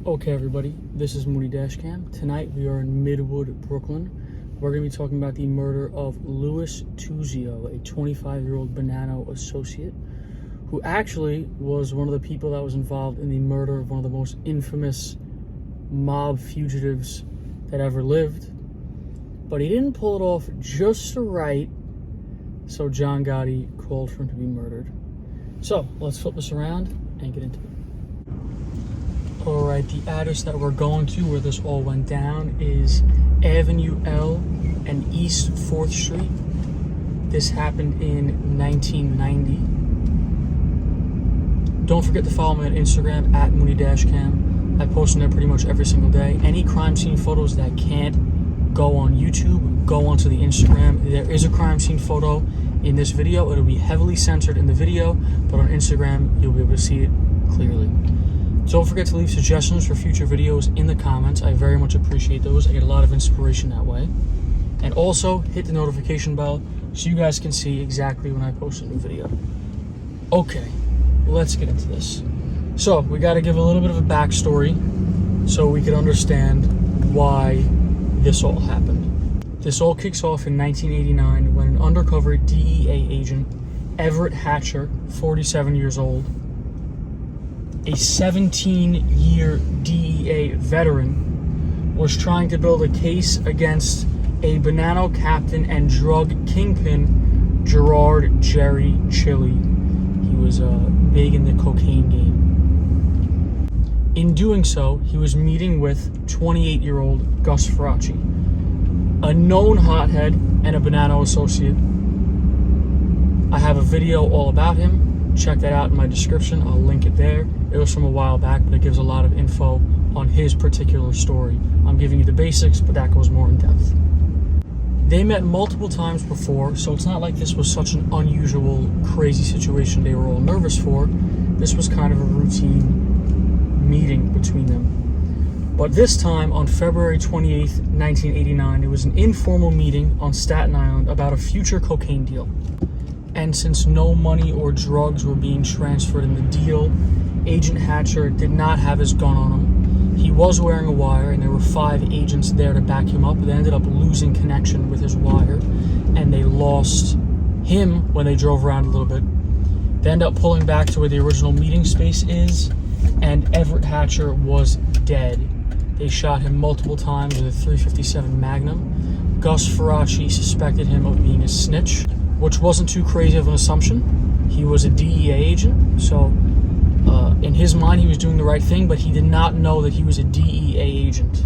Okay, everybody, this is Mooney Dashcam. Tonight we are in Midwood, Brooklyn. We're going to be talking about the murder of Louis Tuzio, a 25-year-old Bonanno associate, who actually was one of the people that was involved in the murder of one of the most infamous mob fugitives that ever lived. But he didn't pull it off just right, so John Gotti called for him to be murdered. So, let's flip this around and get into it. Alright, the address that we're going to where this all went down is Avenue L and East 4th Street. This happened in 1990. Don't forget to follow me on Instagram at mooneydashcam. I post on there pretty much every single day. Any crime scene photos that can't go on YouTube, go onto the Instagram. There is a crime scene photo in this video. It'll be heavily censored in the video, but on Instagram, you'll be able to see it clearly. Don't forget to leave suggestions for future videos in the comments. I very much appreciate those. I get a lot of inspiration that way. And also, hit the notification bell so you guys can see exactly when I post a new video. Okay, let's get into this. So, we got to give a little bit of a backstory so we can understand why this all happened. This all kicks off in 1989 when an undercover DEA agent, Everett Hatcher, 47 years old, a 17-year DEA veteran, was trying to build a case against a Bonanno captain and drug kingpin, Gerard Jerry Chili. He was big in the cocaine game. In doing so, he was meeting with 28-year-old Gus Farace, a known hothead and a Bonanno associate. I have a video all about him. Check that out in my description. I'll link it there. It was from a while back, but it gives a lot of info on his particular story. I'm giving you the basics, but that goes more in depth. They met multiple times before, so it's not like this was such an unusual, crazy situation they were all nervous for. This was kind of a routine meeting between them. But this time, on February 28th, 1989, it was an informal meeting on Staten Island about a future cocaine deal. And since no money or drugs were being transferred in the deal, Agent Hatcher did not have his gun on him. He was wearing a wire, and there were 5 agents there to back him up. They ended up losing connection with his wire, and they lost him when they drove around a little bit. They ended up pulling back to where the original meeting space is, and Everett Hatcher was dead. They shot him multiple times with a .357 Magnum. Gus Farace suspected him of being a snitch, which wasn't too crazy of an assumption. He was a DEA agent, so in his mind he was doing the right thing, but he did not know that he was a DEA agent.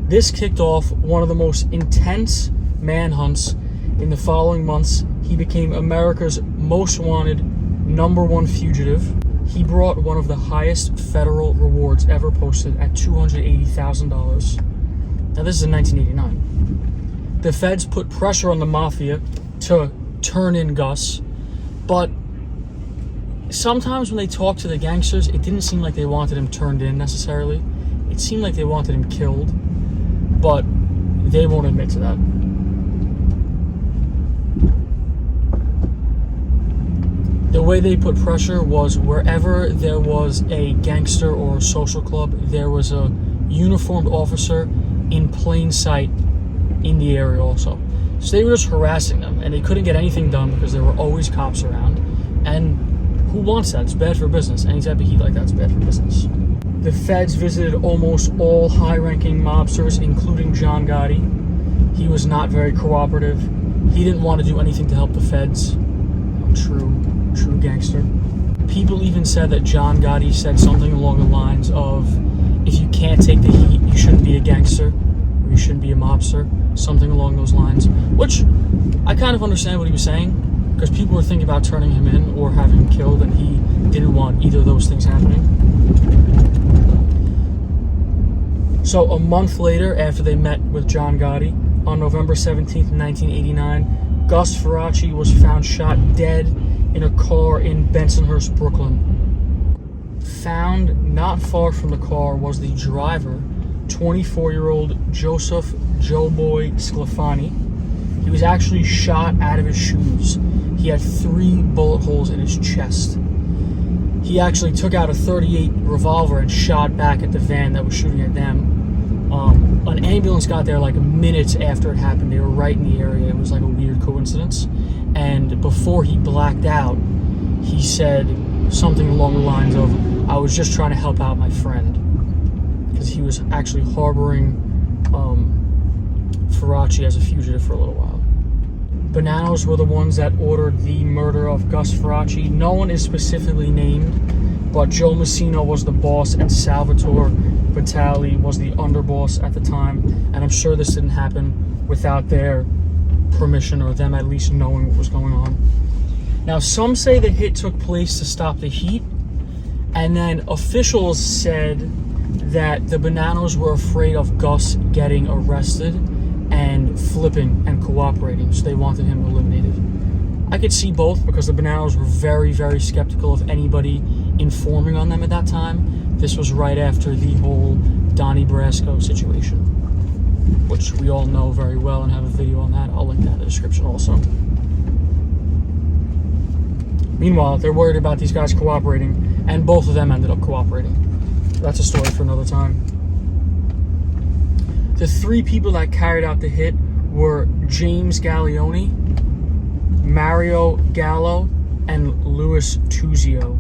This kicked off one of the most intense manhunts. In the following months, he became America's most wanted #1 fugitive. He brought one of the highest federal rewards ever posted at $280,000. Now this is in 1989. The feds put pressure on the mafia to turn in Gus, but sometimes when they talked to the gangsters, it didn't seem like they wanted him turned in necessarily. It seemed like they wanted him killed, but they won't admit to that. The way they put pressure was wherever there was a gangster or a social club, there was a uniformed officer in plain sight in the area also. So they were just harassing them, and they couldn't get anything done because there were always cops around. And who wants that? It's bad for business. Any type of heat like that's bad for business. The feds visited almost all high-ranking mobsters, including John Gotti. He was not very cooperative. He didn't want to do anything to help the feds. True gangster. People even said that John Gotti said something along the lines of, if you can't take the heat, you shouldn't be a gangster, or you shouldn't be a mobster, something along those lines, which I kind of understand what he was saying, because people were thinking about turning him in or having him killed, and he didn't want either of those things happening. So a month later, after they met with John Gotti, on November 17th, 1989, Gus Farace was found shot dead in a car in Bensonhurst, Brooklyn. Found not far from the car was the driver, 24-year-old Joseph Joeboy Sclafani. He was actually shot out of his shoes. He had 3 bullet holes in his chest. he actually took out a .38 revolver and shot back at the van that was shooting at them. An ambulance got there like minutes after it happened. They were right in the area. It was like a weird coincidence. And before he blacked out, he said something along the lines of, "I was just trying to help out my friend," because he was actually harboring Farace as a fugitive for a little while. Bananos were the ones that ordered the murder of Gus Farace. No one is specifically named, but Joe Messino was the boss and Salvatore Vitali was the underboss at the time. And I'm sure this didn't happen without their permission or them at least knowing what was going on. Now, some say the hit took place to stop the heat, and then officials said that the Bananos were afraid of Gus getting arrested and flipping and cooperating, so they wanted him eliminated. I could see both, because the Bananos were very, very skeptical of anybody informing on them at that time. This was right after the whole Donnie Brasco situation, which we all know very well and have a video on that. I'll link that in the description also. Meanwhile, they're worried about these guys cooperating, and both of them ended up cooperating. That's a story for another time. The three people that carried out the hit were James Gallioni, Mario Gallo, and Louis Tuzio.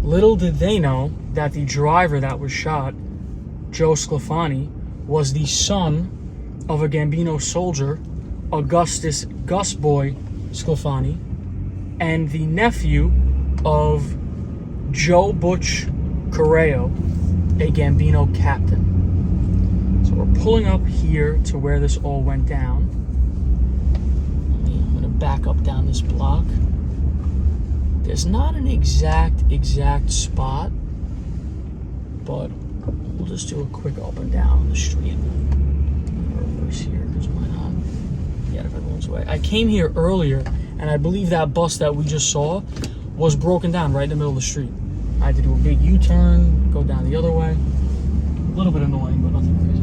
Little did they know that the driver that was shot, Joe Sclafani, was the son of a Gambino soldier, Augustus Gus Boy Sclafani, and the nephew of Joe Butch Correo, a Gambino captain. So we're pulling up here to where this all went down. I'm going to back up down this block. There's not an exact spot, but we'll just do a quick up and down the street. Reverse here, because why not? Get out of everyone's way. I came here earlier, and I believe that bus that we just saw was broken down right in the middle of the street. I had to do a big U-turn, go down the other way. A little bit annoying, but nothing crazy.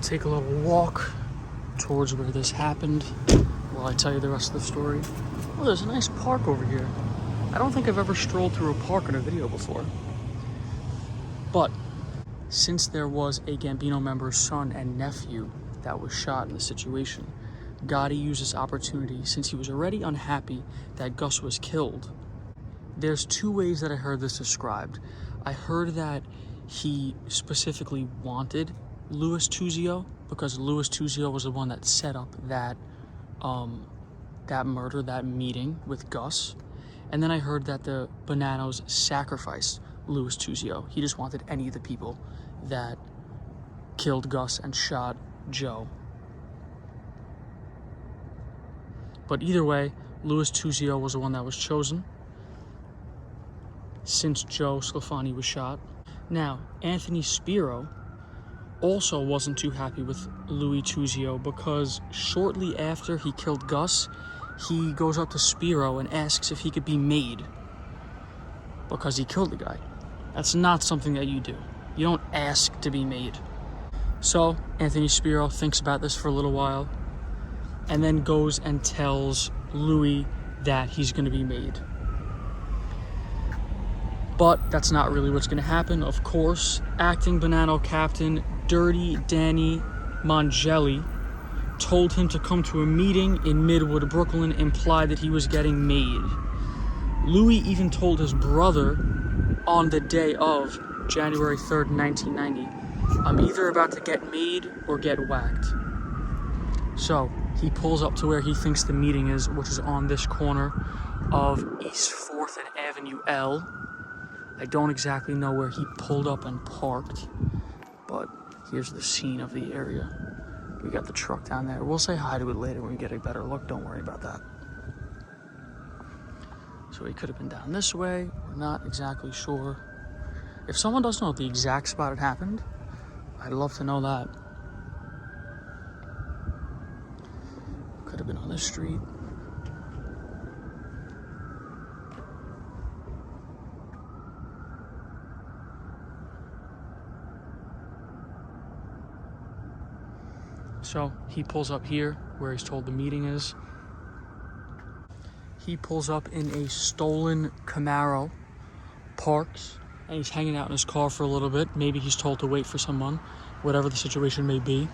Take a little walk towards where this happened while I tell you the rest of the story. Oh, there's a nice park over here. I don't think I've ever strolled through a park in a video before. But since there was a Gambino member's son and nephew that was shot in the situation, Gotti used this opportunity, since he was already unhappy that Gus was killed. There's two ways that I heard this described. I heard that he specifically wanted Louis Tuzio, because Louis Tuzio was the one that set up that murder, that meeting with Gus. And then I heard that the Bananos sacrificed Louis Tuzio. He just wanted any of the people that killed Gus and shot Joe. But either way, Louis Tuzio was the one that was chosen since Joe Sclafani was shot. Now, Anthony Spero also wasn't too happy with Louis Tuzio, because shortly after he killed Gus, he goes up to Spero and asks if he could be made because he killed the guy. That's not something that you do. You don't ask to be made. So Anthony Spero thinks about this for a little while and then goes and tells Louis that he's going to be made. But that's not really what's going to happen. Of course, acting Banano captain Dirty Danny Mangelli told him to come to a meeting in Midwood, Brooklyn, implied that he was getting made. Louis even told his brother on the day of January 3rd, 1990, "I'm either about to get made or get whacked." So he pulls up to where he thinks the meeting is, which is on this corner of East 4th and Avenue L. I don't exactly know where he pulled up and parked, but here's the scene of the area. We got the truck down there. We'll say hi to it later when we get a better look. Don't worry about that. So he could have been down this way. We're not exactly sure. If someone does know the exact spot it happened, I'd love to know that. Could have been on the street. So he pulls up here where he's told the meeting is. He pulls up in a stolen Camaro, parks, and he's hanging out in his car for a little bit. Maybe he's told to wait for someone, whatever the situation may be.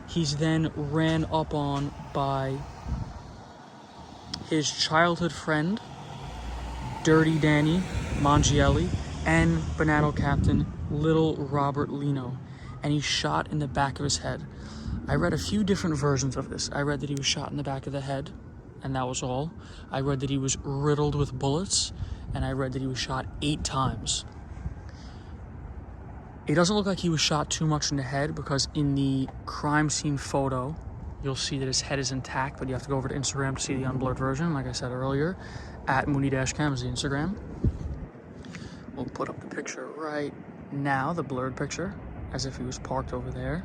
He's then ran up on by his childhood friend, Dirty Danny Mangielli, and Banana Captain Little Robert Lino, and he's shot in the back of his head. I read a few different versions of this. I read that he was shot in the back of the head, and that was all. I read that he was riddled with bullets, and I read that he was shot 8 times. It doesn't look like he was shot too much in the head, because in the crime scene photo, you'll see that his head is intact, but you have to go over to Instagram to see the unblurred version, like I said earlier. At mooneydashcam is the Instagram. We'll put up the picture right now, the blurred picture, as if he was parked over there.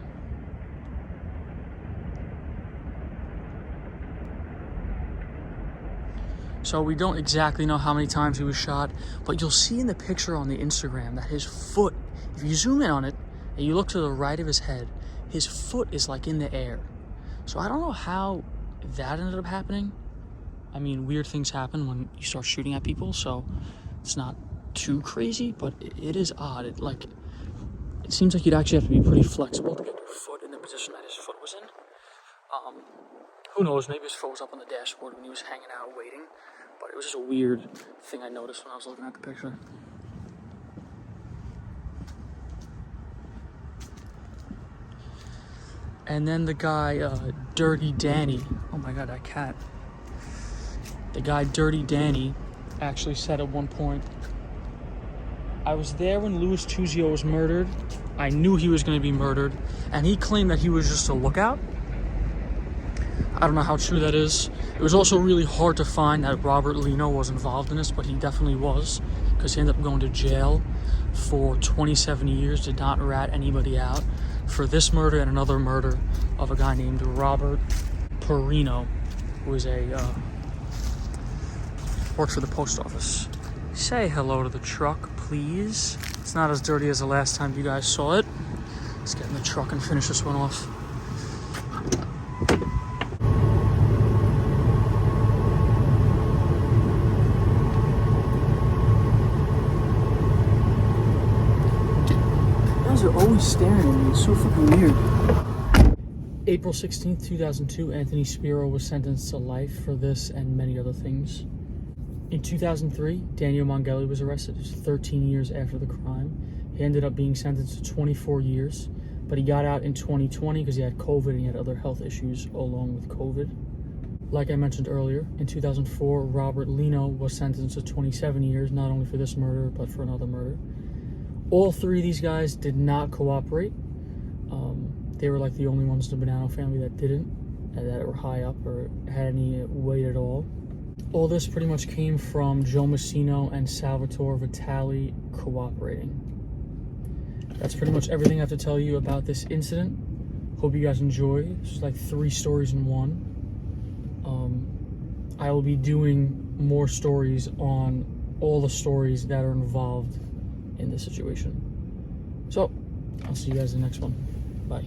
So we don't exactly know how many times he was shot, but you'll see in the picture on the Instagram that his foot, if you zoom in on it and you look to the right of his head, his foot is like in the air. So I don't know how that ended up happening. I mean, weird things happen when you start shooting at people, so it's not too crazy, but it is odd. It seems like you'd actually have to be pretty flexible to get your foot in the position that his foot was in. Who knows, maybe his foot was up on the dashboard when he was hanging out waiting, but it was just a weird thing I noticed when I was looking at the picture. And then the guy, Dirty Danny, oh my god, that cat. The guy, Dirty Danny, actually said at one point, "I was there when Louis Tuzio was murdered. I knew he was going to be murdered." And he claimed that he was just a lookout. I don't know how true that is. It was also really hard to find that Robert Lino was involved in this, but he definitely was, because he ended up going to jail for 27 years, did not rat anybody out, for this murder and another murder of a guy named Robert Perino, who was worked for the post office. Say hello to the truck, please. It's not as dirty as the last time you guys saw it. Let's get in the truck and finish this one off. Are always staring at me. It's so fucking weird. April 16th, 2002, Anthony Spero was sentenced to life for this and many other things. In 2003, Daniel Mangelli was arrested. It was 13 years after the crime. He ended up being sentenced to 24 years, but he got out in 2020 because he had COVID and he had other health issues along with COVID. Like I mentioned earlier, in 2004, Robert Lino was sentenced to 27 years, not only for this murder, but for another murder. All 3 of these guys did not cooperate. They were like the only ones in the Bonanno family that didn't, that were high up or had any weight at all. All this pretty much came from Joe Messino and Salvatore Vitali cooperating. That's pretty much everything I have to tell you about this incident. Hope you guys enjoy. It's like 3 stories in one. I will be doing more stories on all the stories that are involved in this situation. So, I'll see you guys in the next one. Bye.